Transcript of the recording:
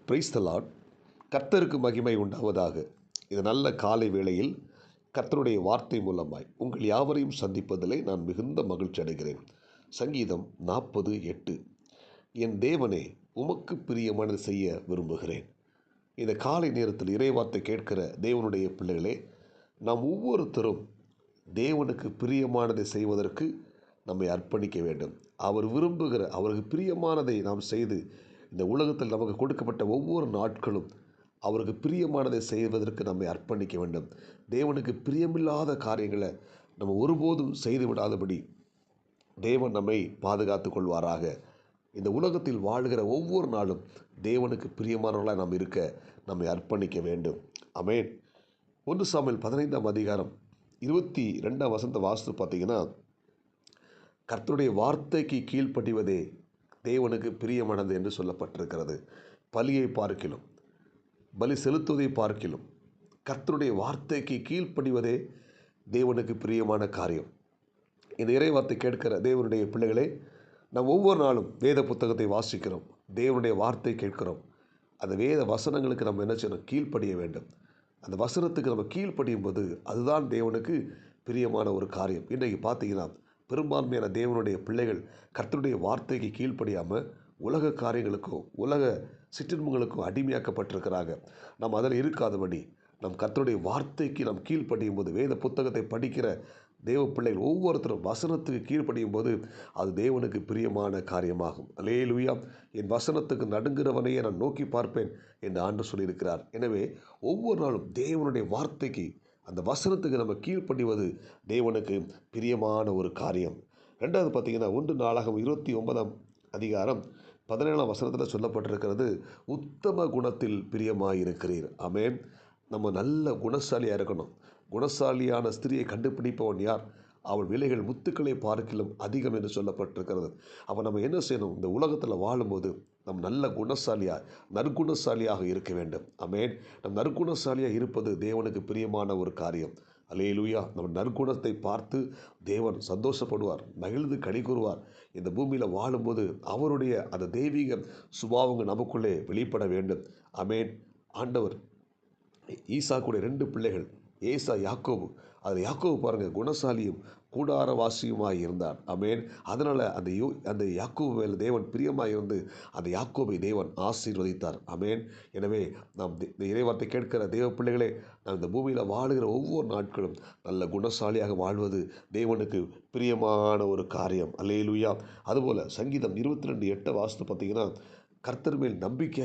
Praise the Lord. கர்த்தருக்கு மகிமை உண்டாவதாக. இது நல்ல காலை வேளையில் கர்த்தருடைய வார்த்தை மூலமாய் உங்கள் யாவரையும் சந்திப்பதிலே நான் மிகுந்த மகிழ்ச்சி அடைகிறேன். சங்கீதம் 40:8. என் தேவனே, உமக்கு பிரியமானது செய்ய விரும்புகிறேன். இந்த காலை நேரத்தில் இறைவார்த்தை கேட்கிற தேவனுடைய பிள்ளைகளே, நாம் ஒவ்வொருத்தரும் தேவனுக்கு பிரியமானதை செய்வதற்கு நம்மை அர்ப்பணிக்க வேண்டும். அவர் விரும்புகிற, அவருக்கு பிரியமானதை நாம் செய்து இந்த உலகத்தில் நமக்கு கொடுக்கப்பட்ட ஒவ்வொரு நாட்களும் அவருக்கு பிரியமானதை செய்வதற்கு நம்மை அர்ப்பணிக்க வேண்டும். தேவனுக்கு பிரியமில்லாத காரியங்களை நம்ம ஒருபோதும் செய்து விடாதபடி தேவன் நம்மை பாதுகாத்து கொள்வாராக. இந்த உலகத்தில் வாழ்கிற ஒவ்வொரு நாளும் தேவனுக்கு பிரியமானவர்களாக நாம் இருக்க நம்மை அர்ப்பணிக்க வேண்டும். ஆமென். 1 சாமுவேல் 15ஆம் அதிகாரம் 22ஆம் வசனத்தை வாசித்து பார்த்தீங்கன்னா, கர்த்தருடைய வார்த்தைக்கு கீழ்ப்படிவதே தேவனுக்கு பிரியமானது என்று சொல்லப்பட்டிருக்கிறது. பலியை பார்க்கிலும், பலி செலுத்துவதை பார்க்கிலும் கர்த்தருடைய வார்த்தைக்கு கீழ்ப்படிவதே தேவனுக்கு பிரியமான காரியம். இந்த இறைவார்த்தை கேட்கிற தேவனுடைய பிள்ளைகளே, நாம் ஒவ்வொரு நாளும் வேத புத்தகத்தை வாசிக்கிறோம், தேவனுடைய வார்த்தை கேட்கிறோம். அந்த வேத வசனங்களுக்கு நம்ம என்ன செய்யணும்? கீழ்ப்படிய வேண்டும். அந்த வசனத்துக்கு நம்ம கீழ்ப்படியும் போது அதுதான் தேவனுக்கு பிரியமான ஒரு காரியம். இன்றைக்கு பார்த்தீங்கன்னா, பெரும்பான்மையான தேவனுடைய பிள்ளைகள் கர்த்தருடைய வார்த்தைக்கு கீழ்ப்படியாமல் உலக காரியங்களுக்கும் உலக சிற்றின்பங்களுக்கும் அடிமையாக்கப்பட்டிருக்கிறாங்க. நாம் அதில் இருக்காதபடி நம் கர்த்தருடைய வார்த்தைக்கு நாம் கீழ்ப்படியும் போது, வேத புத்தகத்தை படிக்கிற தேவ பிள்ளைகள் ஒவ்வொருத்தரும் வசனத்துக்கு கீழ்ப்படியும் போது அது தேவனுக்கு பிரியமான காரியமாகும். அல்லேலூயா. என் வசனத்துக்கு நடுங்கிறவனையே நான் நோக்கி பார்ப்பேன் என்று ஆண்டவர் சொல்லியிருக்கிறார். எனவே ஒவ்வொரு நாளும் தேவனுடைய வார்த்தைக்கு, அந்த வசனத்துக்கு நம்ம கீழ்ப்படிவது தேவனுக்கு பிரியமான ஒரு காரியம். ரெண்டாவது பார்த்தீங்கன்னா, 1 நாளாகமம் 29ஆம் அதிகாரம் 17ஆம் வசனத்தில் சொல்லப்பட்டிருக்கிறது, உத்தம குணத்தில் பிரியமாயிருக்கிறீர். ஆமென். நம்ம நல்ல குணசாலியாக இருக்கணும். குணசாலியான ஸ்திரியை கண்டுபிடிப்பவன் யார்? அவள் விலைகள் முத்துக்களை பார்க்கிலும் அதிகம் என்று சொல்லப்பட்டிருக்கிறது. அப்போ நம்ம என்ன செய்யணும்? இந்த உலகத்தில் வாழும்போது நம் நல்ல குணசாலியாக, நற்குணசாலியாக இருக்க வேண்டும். ஆமென். நம் நற்குணசாலியாக இருப்பது தேவனுக்கு பிரியமான ஒரு காரியம். அல்லேலூயா. நம்ம நற்குணத்தை பார்த்து தேவன் சந்தோஷப்படுவார், மகிழ்ந்து களி கூறுவார். இந்த பூமியில் வாழும்போது அவருடைய அந்த தெய்வீக சுபாவங்கள் நமக்குள்ளே வெளிப்பட வேண்டும். ஆமென். ஆண்டவர் ஈசாக்குடைய 2 பிள்ளைகள், ஏசா, யாக்கோபு. அதில் யாக்கோபு பாருங்கள், குணசாலியும் கூடாரவாசியுமாய் இருந்தார். ஆமென். அதனால் அந்த யாக்கோபு மேல் தேவன் பிரியமாக இருந்து அந்த யாக்கோபை தேவன் ஆசீர்வதித்தார். ஆமென். எனவே நாம் இந்த இறைவார்த்தை கேட்கிற தேவ பிள்ளைகளே, நாம் இந்த பூமியில் வாழுகிற ஒவ்வொரு நாட்களும் நல்ல குணசாலியாக வாழ்வது தேவனுக்கு பிரியமான ஒரு காரியம். அல்லேலூயா. அதுபோல் சங்கீதம் 22:8 வாசித்து பார்த்தீங்கன்னா, கர்த்தர் மேல் நம்பிக்கை